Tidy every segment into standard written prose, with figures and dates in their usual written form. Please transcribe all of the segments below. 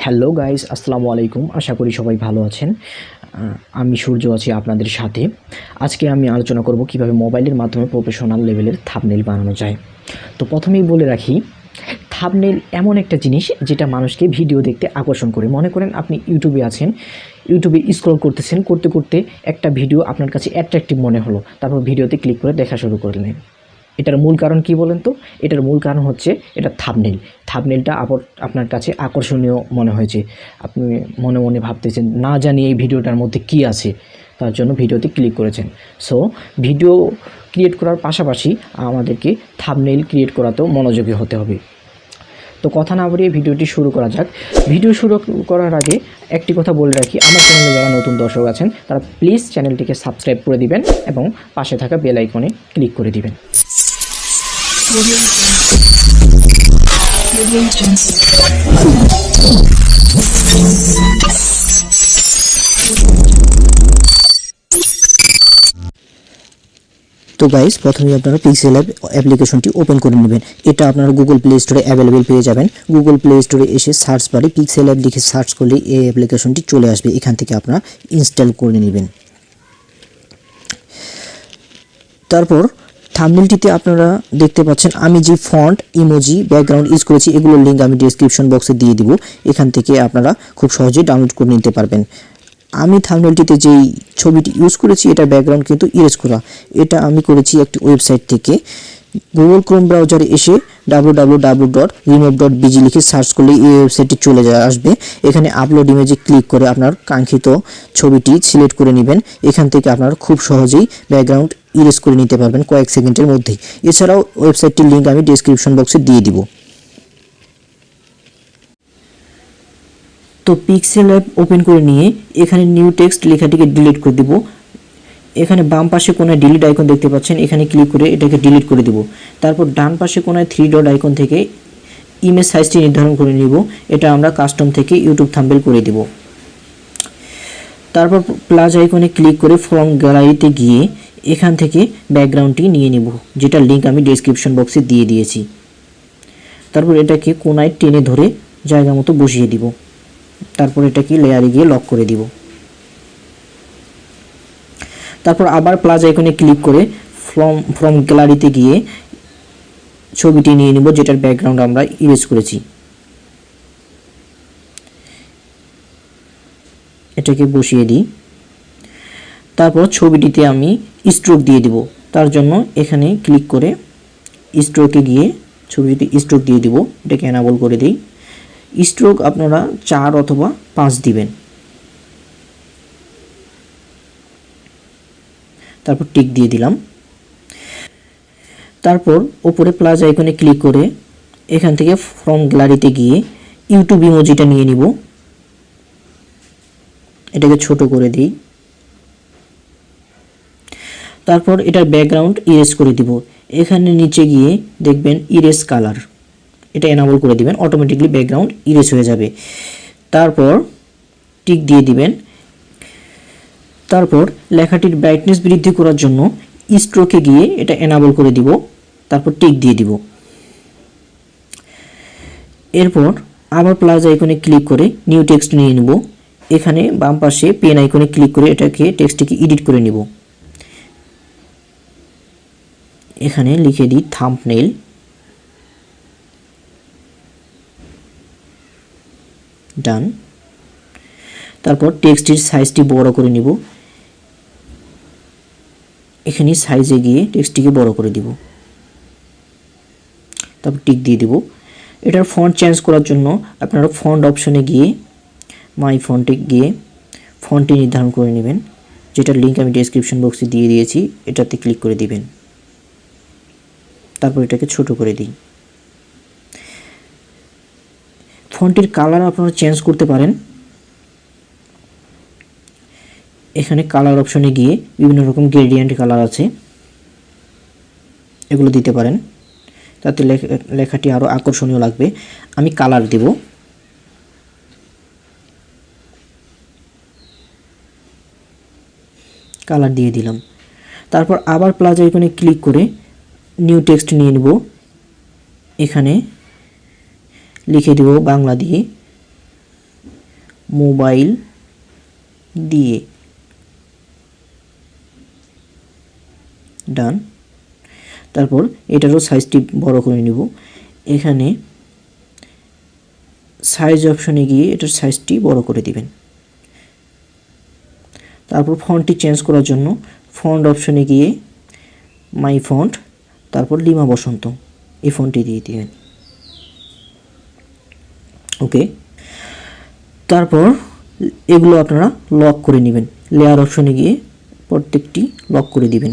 Hello guys, আসসালামু আলাইকুম। আশা করি সবাই ভালো আছেন। আমি সূর্য আছি আপনাদের সাথে। আজকে আমি আলোচনা করব কিভাবে মোবাইলের মাধ্যমে প্রফেশনাল লেভেলের থাম্বনেল বানানো যায়। তো প্রথমেই বলে রাখি, থাম্বনেল এমন একটা জিনিস যেটা মানুষকে ভিডিও দেখতে আকর্ষণ করে। মনে করেন আপনি ইউটিউবে আছেন, ইউটিউবে স্ক্রল করতেছেন, করতে করতে একটা ভিডিও আপনার কাছে অ্যাট্রাকটিভ মনে হলো, তারপর ভিডিওতে ক্লিক করে দেখা শুরু করলেন। এটার মূল কারণ কি বলেন তো? এটার মূল কারণ হচ্ছে এটা থাম্বনেল। থাম্বনেলটা আপনার কাছে আকর্ষণীয় মনে হয়েছে, আপনি মনে মনে ভাবতেছেন না জানি এই ভিডিওটার মধ্যে কি আছে, তার জন্য ভিডিওতে ক্লিক করেছেন। সো ভিডিও ক্রিয়েট করার পাশাপাশি আমাদেরকে থাম্বনেল ক্রিয়েট করাতেও মনোযোগী হতে হবে। তো কথা না বাড়িয়ে ভিডিওটি শুরু করা যাক। ভিডিও শুরু করার আগে একটি কথা বলে রাখি, আমার চ্যানেলে যারা নতুন দর্শক আছেন তারা প্লিজ চ্যানেলটিকে সাবস্ক্রাইব করে দিবেন এবং পাশে থাকা বেল আইকনে ক্লিক করে দিবেন। তো গাইস, প্রথমে আপনারা pixellab অ্যাপ্লিকেশনটি ওপেন করে নেবেন। এটা আপনারা গুগল প্লে স্টোরে অ্যাভেলেবেল পেয়ে যাবেন। গুগল প্লে স্টোরে এসে সার্চ বারে pixellab লিখে সার্চ করলে এই অ্যাপ্লিকেশনটি চলে আসবে। এখান থেকে আপনারা ইনস্টল করে নেবেন। তারপর থাম্বনেলটিতে আপনারা দেখতে পাচ্ছেন আমি যে ফন্ট, ইমোজি, ব্যাকগ্রাউন্ড ইউজ করেছি এগুলোর লিঙ্ক আমি ডেসক্রিপশন বক্সে দিয়ে দিব। এখান থেকে আপনারা খুব সহজেই ডাউনলোড করে নিতে পারবেন। আমি থাম্বনেলটিতে যেই ছবিটি ইউজ করেছি এটা ব্যাকগ্রাউন্ড কিন্তু ইরেজ করা। এটা আমি করেছি একটি ওয়েবসাইট থেকে। গুগল ক্রোম ব্রাউজারে এসে www.remove.bg লিখে সার্চ করলে এই ওয়েবসাইটটি চলে আসবে। এখানে আপলোড ইমেজে ক্লিক করে আপনার কাঙ্ক্ষিত ছবিটি সিলেক্ট করে নেবেন। এখান থেকে আপনারা খুব সহজেই ব্যাকগ্রাউন্ড ইরেজ করে নিতে পারবেন কয়েক সেকেন্ডের মধ্যেই। এছাড়াও ওয়েবসাইটটির লিঙ্ক আমি ডেসক্রিপশন বক্সে দিয়ে দিব। তো pixellab ওপেন করে নিয়ে এখানে নিউ টেক্সট লেখাটিকে ডিলিট করে দিব। এখানে বাম পাশে কোনায় ডিলিট আইকন দেখতে পাচ্ছেন, এখানে ক্লিক করে এটাকে ডিলিট করে দিব। তারপর ডান পাশে কোনায় 3 ডট আইকন থেকে ইমেজ সাইজটি নির্ধারণ করে নিব। এটা আমরা কাস্টম থেকে ইউটিউব থাম্বনেল করে দিব। তারপর প্লাস আইকনে ক্লিক করে ফ্রম গ্যালারিতে গিয়ে এখান থেকে ব্যাকগ্রাউন্ডটি নিয়ে নিব, যেটার লিঙ্ক আমি ডেসক্রিপশন বক্সে দিয়ে দিয়েছি। তারপর এটাকে কোনায় টেনে ধরে জায়গা মতো বসিয়ে দিব। তারপর এটাকে লেয়ারে গিয়ে লক করে দিব। তারপর আবার প্লাস আইকনে ক্লিক করে ফ্রম গ্যালারিতে গিয়ে ছবিটি নিয়ে নিব, যেটার ব্যাকগ্রাউন্ড আমরা ইরেজ করেছি। এটাকে বসিয়ে দিই। তারপর ছবিটিতে আমি স্ট্রোক দিয়ে দিব। তার জন্য এখানে ক্লিক করে স্ট্রোকে গিয়ে ছবিটিতে স্ট্রোক দিয়ে দিব। এটাকে এনাবল করে দিই। স্ট্রোক আপনারা 4 অথবা 5 দিবেন। তারপর টিক দিয়ে দিলাম। তারপর উপরে প্লাস আইকনে ক্লিক করে এখান থেকে ফ্রম গ্যালারিতে গিয়ে ইউটিউব ইমোজিটা নিয়ে নিব। এটাকে ছোট করে দিই। তারপর এটার ব্যাকগ্রাউন্ড ইরেজ করে দিব। এখানে নিচে গিয়ে দেখবেন ইরেজ কালার, এটা এনাবল করে দিবেন, অটোমেটিকলি ব্যাকগ্রাউন্ড ইরেজ হয়ে যাবে। তারপর টিক দিয়ে দিবেন। তারপর লেখাটির ব্রাইটনেস বৃদ্ধি করার জন্য স্ট্রোকে গিয়ে এটা এনাবল করে দিব। তারপর টিক দিয়ে দিব। এরপর আবার প্লাস আইকনে ক্লিক করে নিউ টেক্সট নিয়ে নেব। এখানে বাম পাশে পেন আইকনে ক্লিক করে এটাকে টেক্সটটিকে এডিট করে নেব। এখানে লিখে দিই থাম্বনেল। ডান। তারপর টেক্সটের সাইজটি বড় করে নিব। এখানে সাইজে গিয়ে টেক্সটটিকে বড় করে দিব। তারপর টিক দিয়ে দিব। এটার ফন্ট চেঞ্জ করার জন্য আপনারা ফন্ট অপশনে গিয়ে মাই ফন্টে গিয়ে ফন্টটি নির্ধারণ করে নেবেন, যেটার লিঙ্ক আমি ডেসক্রিপশন বক্সে দিয়ে দিয়েছি। এটাতে ক্লিক করে দিবেন। তারপর এটাকে ছোট করে দিই। ফন্টের কালার আপনারা চেঞ্জ করতে পারেন। এখানে কালার অপশনে গিয়ে বিভিন্ন রকম গ্রেডিয়েন্ট কালার আছে, এগুলো দিতে পারেন, তাতে লেখাটি আরও আকর্ষণীয় লাগবে। আমি কালার দেব। কালার দিয়ে দিলাম। তারপর আবার প্লাস আইকনে ক্লিক করে নিউ টেক্সট নিয়ে নেব। এখানে লিখে দেব বাংলা দিয়ে মোবাইল দিয়ে ডান। তারপর এটারও সাইজটি বড় করে নিব। এখানে সাইজ অপশনে গিয়ে এটার সাইজটি বড় করে দিবেন। তারপর ফন্টটি চেঞ্জ করার জন্য ফন্ট অপশনে গিয়ে মাই ফন্ট, তারপর লিমা বসন্ত এই ফন্টটি দিয়ে দিবেন। ওকে, তারপর এগুলো আপনারা লক করে নেবেন। লেয়ার অপশনে গিয়ে প্রত্যেকটি লক করে দিবেন।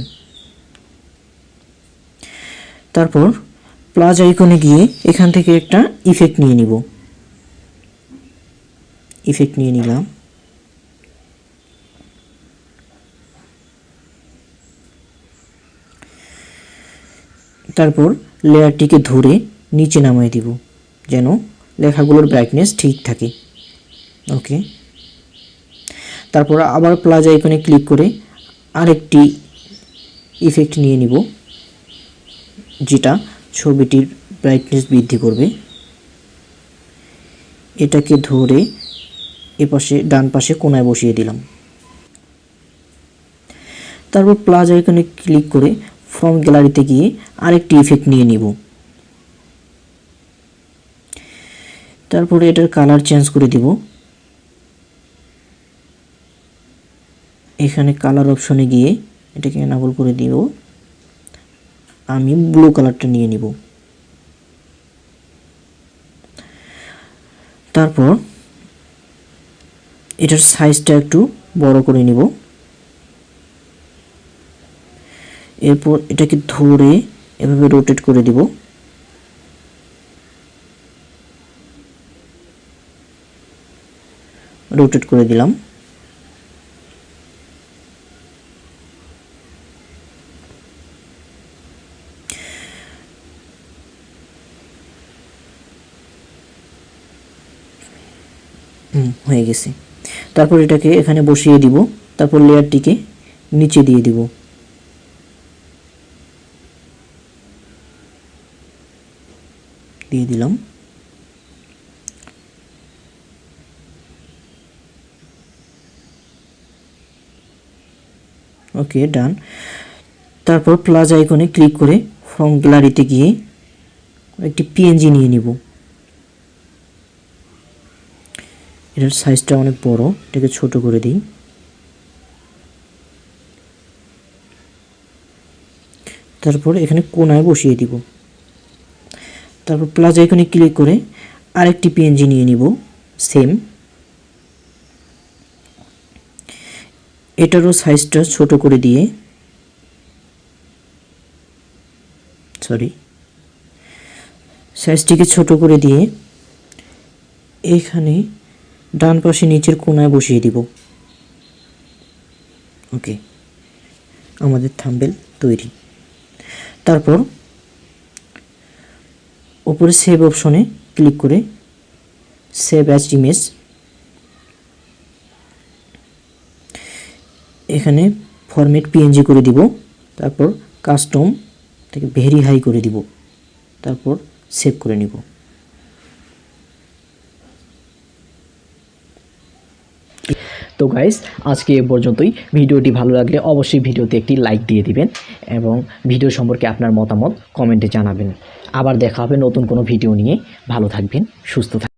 তারপর প্লাস আইকনে গিয়ে এখান থেকে একটা ইফেক্ট নিয়ে নিব। ইফেক্ট নিয়ে নিলাম। তারপর লেয়ারটিকে ধরে নিচে নামিয়ে দিব যেন লেখাগুলোর ব্রাইটনেস ঠিক থাকে। ওকে, তারপর আবার প্লাস আইকনে ক্লিক করে আরেকটি ইফেক্ট নিয়ে নিব যেটা ছবিটির ব্রাইটনেস বৃদ্ধি করবে। এটাকে ধরে এপাশে ডান পাশে কোণায় বসিয়ে দিলাম। তারপর প্লাস আইকনে ক্লিক করে ফ্রম গ্যালারিতে গিয়ে আরেকটি ইফেক্ট নিয়ে নিব। তারপরে এটার কালার চেঞ্জ করে দিব। এখানে কালার অপশনে গিয়ে এটাকে এনাবল করে দিব। আমি ব্লু কালারটা নিয়ে নিব। তারপর এটার সাইজটা একটু বড় করে নিব। এরপর এটাকে ধরে এভাবে রোটেট করে দিব। রোটেট করে দিলাম। হয়ে গেছে। তারপর এটাকে এখানে বসিয়ে দিব। তারপর লেয়ারটিকে নিচে দিয়ে দিব। দিয়ে দিলাম। ওকে, ডান। তারপর প্লাস আইকনে ক্লিক করে ফ্রম গ্যালারিতে গিয়ে একটি পিএনজি নিয়ে নিব। এটার সাইজটা অনেক বড়, এটাকে ছোট করে দিই। তারপর এখানে কোণায় বসিয়ে দিব। তারপর প্লাস আইকনে ক্লিক করে আরেকটি পিএনজি নিয়ে নিব সেম। এটারও সাইজটা ছোট করে দিয়ে সাইজটিকে ছোট করে দিয়ে এখানে ডান পাশে নিচের কোণায় বসিয়ে দিব। ওকে, আমাদের থাম্বনেল তৈরি। তারপর উপরে সেভ অপশনে ক্লিক করে সেভ অ্যাজ ইমেজ, এখানে ফরম্যাট পিএনজি করে দিব। তারপর কাস্টম থেকে ভেরি হাই করে দিব। তারপর সেভ করে নিব। তো গাইস, আজকে এ পর্যন্তই। ভিডিওটি ভালো লাগলে অবশ্যই ভিডিওতে একটি লাইক দিয়ে দিবেন এবং ভিডিও সম্পর্কে আপনার মতামত কমেন্টে জানাবেন। আবার দেখা হবে নতুন কোনো ভিডিও নিয়ে। ভালো থাকবেন, সুস্থ থাকবেন।